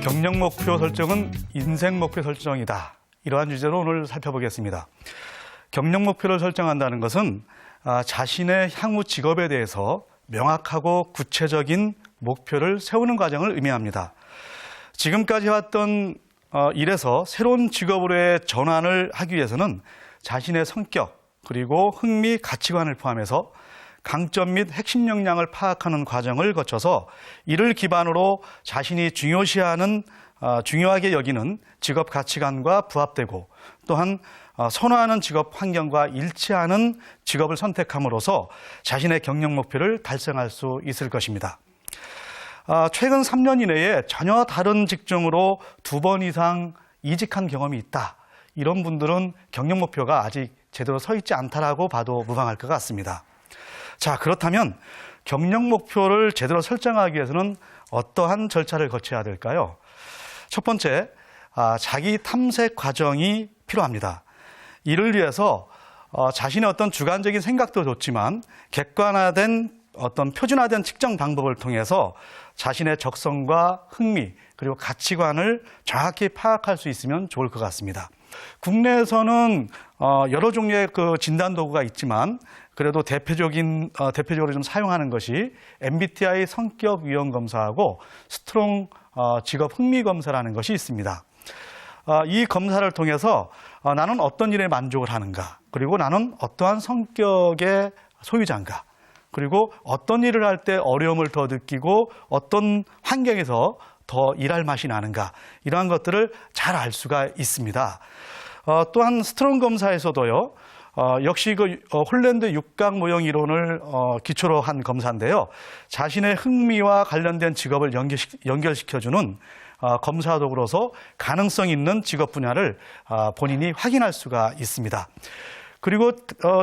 경력 목표 설정은 인생 목표 설정이다. 이러한 주제로 오늘 살펴보겠습니다. 경력 목표를 설정한다는 것은 자신의 향후 직업에 대해서 명확하고 구체적인 목표를 세우는 과정을 의미합니다. 지금까지 해왔던 일에서 새로운 직업으로의 전환을 하기 위해서는 자신의 성격 그리고 흥미, 가치관을 포함해서 강점 및 핵심 역량을 파악하는 과정을 거쳐서 이를 기반으로 자신이 중요시하는 중요하게 여기는 직업 가치관과 부합되고 또한 선호하는 직업 환경과 일치하는 직업을 선택함으로써 자신의 경력 목표를 달성할 수 있을 것입니다. 최근 3년 이내에 전혀 다른 직종으로 2번 이상 이직한 경험이 있다. 이런 분들은 경력 목표가 아직 제대로 서 있지 않다라고 봐도 무방할 것 같습니다. 자, 그렇다면 경력 목표를 제대로 설정하기 위해서는 어떠한 절차를 거쳐야 될까요? 첫 번째, 자기 탐색 과정이 필요합니다. 이를 위해서 자신의 어떤 주관적인 생각도 좋지만 객관화된 어떤 표준화된 측정 방법을 통해서 자신의 적성과 흥미 그리고 가치관을 정확히 파악할 수 있으면 좋을 것 같습니다. 국내에서는 여러 종류의 그 진단 도구가 있지만 그래도 대표적으로 좀 사용하는 것이 MBTI 성격 유형 검사하고 스트롱 직업 흥미 검사라는 것이 있습니다. 이 검사를 통해서 나는 어떤 일에 만족을 하는가, 그리고 나는 어떠한 성격의 소유자인가, 그리고 어떤 일을 할 때 어려움을 더 느끼고 어떤 환경에서 더 일할 맛이 나는가, 이러한 것들을 잘 알 수가 있습니다. 또한 스트롱 검사에서도요, 역시 홀랜드 육각 모형 이론을 기초로 한 검사인데요. 자신의 흥미와 관련된 직업을 연결시켜주는 검사 도구로서 가능성 있는 직업 분야를 본인이 확인할 수가 있습니다. 그리고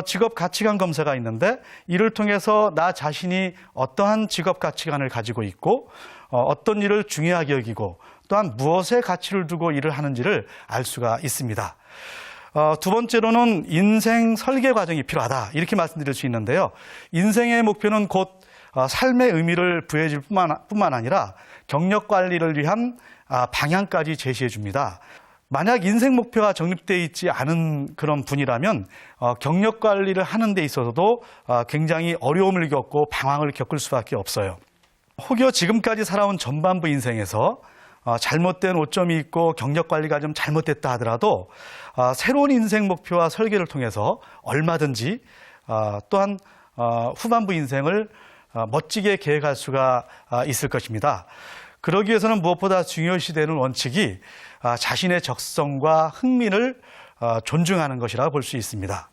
직업 가치관 검사가 있는데 이를 통해서 나 자신이 어떠한 직업 가치관을 가지고 있고 어떤 일을 중요하게 여기고 또한 무엇에 가치를 두고 일을 하는지를 알 수가 있습니다. 두 번째로는 인생 설계 과정이 필요하다, 이렇게 말씀드릴 수 있는데요. 인생의 목표는 곧 삶의 의미를 부여해 줄 뿐만 아니라 경력 관리를 위한 방향까지 제시해 줍니다. 만약 인생 목표가 정립되어 있지 않은 그런 분이라면 경력 관리를 하는 데 있어서도 굉장히 어려움을 겪고 방황을 겪을 수밖에 없어요. 혹여 지금까지 살아온 전반부 인생에서 잘못된 오점이 있고 경력 관리가 좀 잘못됐다 하더라도 새로운 인생 목표와 설계를 통해서 얼마든지 또한 후반부 인생을 멋지게 계획할 수가 있을 것입니다. 그러기 위해서는 무엇보다 중요시되는 원칙이 자신의 적성과 흥미를 존중하는 것이라고 볼 수 있습니다.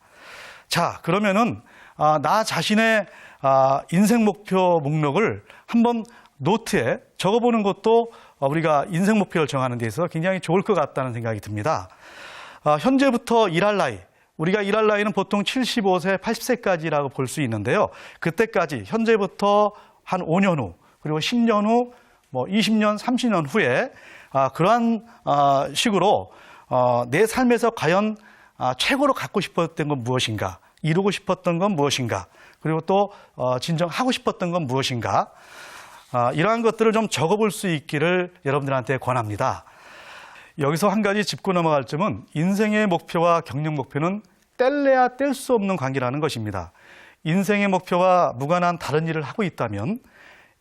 자, 그러면은 나 자신의 인생 목표 목록을 한번 노트에 적어보는 것도 우리가 인생 목표를 정하는 데 있어서 굉장히 좋을 것 같다는 생각이 듭니다. 현재부터 일할 나이, 우리가 일할 나이는 보통 75세, 80세까지라고 볼 수 있는데요. 그때까지 현재부터 한 5년 후, 그리고 10년 후, 20년, 30년 후에 그러한 식으로 내 삶에서 과연 최고로 갖고 싶었던 건 무엇인가, 이루고 싶었던 건 무엇인가, 그리고 또 진정 하고 싶었던 건 무엇인가, 이러한 것들을 좀 적어볼 수 있기를 여러분들한테 권합니다. 여기서 한 가지 짚고 넘어갈 점은 인생의 목표와 경력 목표는 뗄래야 뗄 수 없는 관계라는 것입니다. 인생의 목표와 무관한 다른 일을 하고 있다면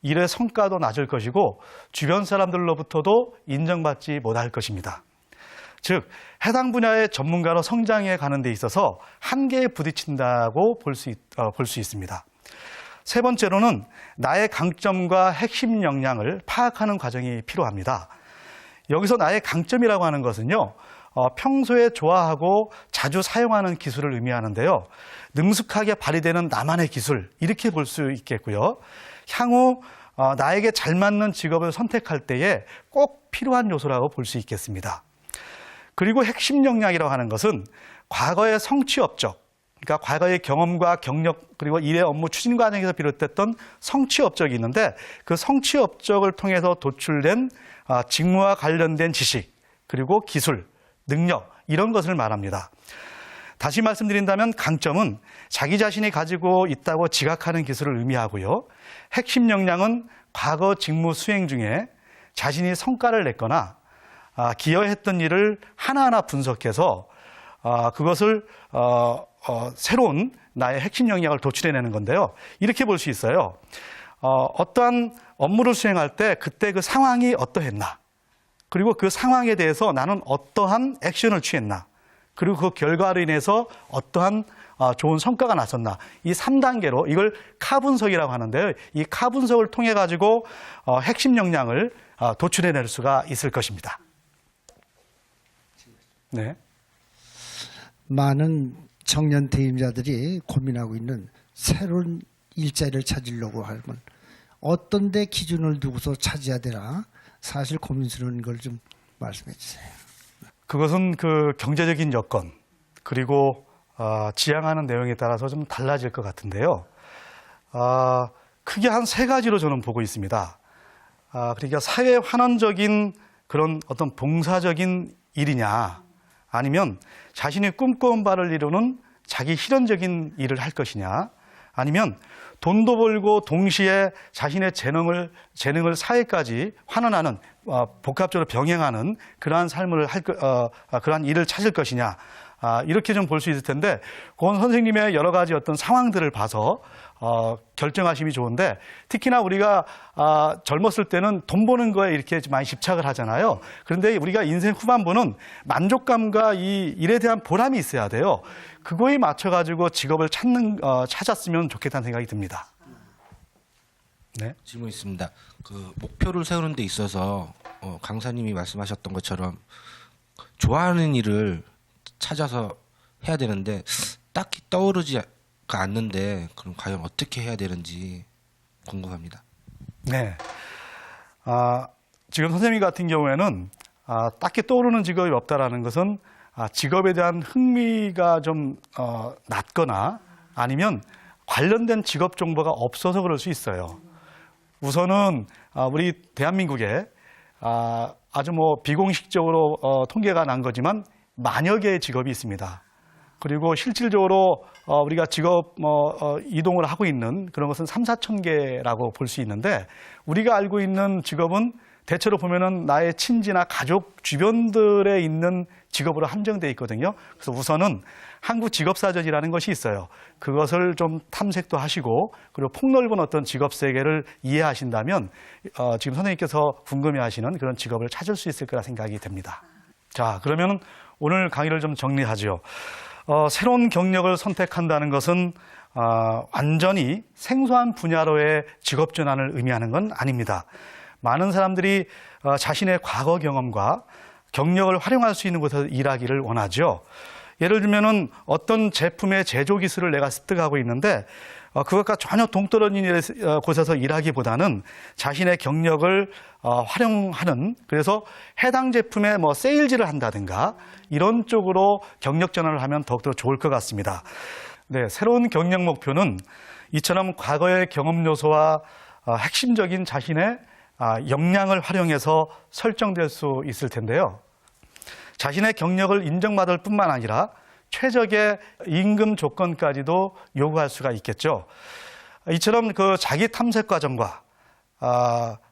일의 성과도 낮을 것이고 주변 사람들로부터도 인정받지 못할 것입니다. 즉, 해당 분야의 전문가로 성장해 가는 데 있어서 한계에 부딪힌다고 볼 수 있습니다. 세 번째로는 나의 강점과 핵심 역량을 파악하는 과정이 필요합니다. 여기서 나의 강점이라고 하는 것은요, 평소에 좋아하고 자주 사용하는 기술을 의미하는데요. 능숙하게 발휘되는 나만의 기술, 이렇게 볼 수 있겠고요. 향후 나에게 잘 맞는 직업을 선택할 때에 꼭 필요한 요소라고 볼 수 있겠습니다. 그리고 핵심 역량이라고 하는 것은 과거의 성취 업적, 그러니까 과거의 경험과 경력 그리고 일의 업무 추진 과정에서 비롯됐던 성취 업적이 있는데 그 성취 업적을 통해서 도출된 직무와 관련된 지식 그리고 기술, 능력, 이런 것을 말합니다. 다시 말씀드린다면 강점은 자기 자신이 가지고 있다고 지각하는 기술을 의미하고요. 핵심 역량은 과거 직무 수행 중에 자신이 성과를 냈거나 기여했던 일을 하나하나 분석해서 그것을 새로운 나의 핵심 역량을 도출해내는 건데요. 이렇게 볼 수 있어요. 어떠한 업무를 수행할 때 그때 그 상황이 어떠했나, 그리고 그 상황에 대해서 나는 어떠한 액션을 취했나, 그리고 그 결과로 인해서 어떠한 좋은 성과가 났었나, 이 3단계로 이걸 카 분석이라고 하는데요. 이 카 분석을 통해 가지고 핵심 역량을 도출해낼 수가 있을 것입니다. 네. 많은 청년 대임자들이 고민하고 있는 새로운 일자리를 찾으려고 하면 어떤 데 기준을 두고서 찾아야 되나, 사실 고민스러운 걸 좀 말씀해 주세요. 그것은 그 경제적인 여건, 그리고 지향하는 내용에 따라서 좀 달라질 것 같은데요. 크게 한 3가지로 저는 보고 있습니다. 그러니까 사회 환원적인 그런 어떤 봉사적인 일이냐, 아니면 자신이 꿈꿔온 바를 이루는 자기 실현적인 일을 할 것이냐, 아니면 돈도 벌고 동시에 자신의 재능을 사회까지 환원하는, 복합적으로 병행하는 그러한 삶을 그러한 일을 찾을 것이냐, 이렇게 좀 볼 수 있을 텐데, 그건 선생님의 여러 가지 어떤 상황들을 봐서 결정하심이 좋은데, 특히나 우리가 젊었을 때는 돈 버는 거에 이렇게 많이 집착을 하잖아요. 그런데 우리가 인생 후반부는 만족감과 이 일에 대한 보람이 있어야 돼요. 그거에 맞춰가지고 직업을 찾았으면 좋겠다는 생각이 듭니다. 네. 질문 있습니다. 그 목표를 세우는 데 있어서 강사님이 말씀하셨던 것처럼 좋아하는 일을 찾아서 해야 되는데 딱히 떠오르지가 않는데, 그럼 과연 어떻게 해야 되는지 궁금합니다. 네. 지금 선생님 같은 경우에는 딱히 떠오르는 직업이 없다라는 것은 직업에 대한 흥미가 좀 낮거나 아니면 관련된 직업 정보가 없어서 그럴 수 있어요. 우선은 우리 대한민국에 아주 비공식적으로 통계가 난 거지만 만여 개의 직업이 있습니다. 그리고 실질적으로 우리가 직업 이동을 하고 있는 그런 것은 3,4천 개라고 볼 수 있는데, 우리가 알고 있는 직업은 대체로 보면은 나의 친지나 가족 주변들에 있는 직업으로 한정되어 있거든요. 그래서 우선은 한국 직업사전이라는 것이 있어요. 그것을 좀 탐색도 하시고, 그리고 폭넓은 어떤 직업 세계를 이해하신다면 지금 선생님께서 궁금해하시는 그런 직업을 찾을 수 있을 거라 생각이 됩니다. 자, 그러면 오늘 강의를 좀 정리하죠. 새로운 경력을 선택한다는 것은 완전히 생소한 분야로의 직업 전환을 의미하는 건 아닙니다. 많은 사람들이 자신의 과거 경험과 경력을 활용할 수 있는 곳에서 일하기를 원하죠. 예를 들면은 어떤 제품의 제조 기술을 내가 습득하고 있는데 그것과 전혀 동떨어진 곳에서 일하기보다는 자신의 경력을 활용하는, 그래서 해당 제품의 세일즈를 한다든가 이런 쪽으로 경력 전환을 하면 더욱더 좋을 것 같습니다. 네, 새로운 경력 목표는 이처럼 과거의 경험 요소와 핵심적인 자신의 역량을 활용해서 설정될 수 있을 텐데요. 자신의 경력을 인정받을 뿐만 아니라 최적의 임금 조건까지도 요구할 수가 있겠죠. 이처럼 그 자기 탐색 과정과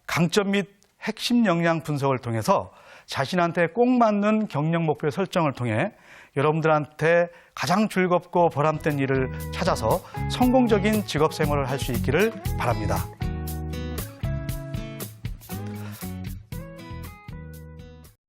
강점 및 핵심 역량 분석을 통해서 자신한테 꼭 맞는 경력 목표 설정을 통해 여러분들한테 가장 즐겁고 보람된 일을 찾아서 성공적인 직업 생활을 할 수 있기를 바랍니다.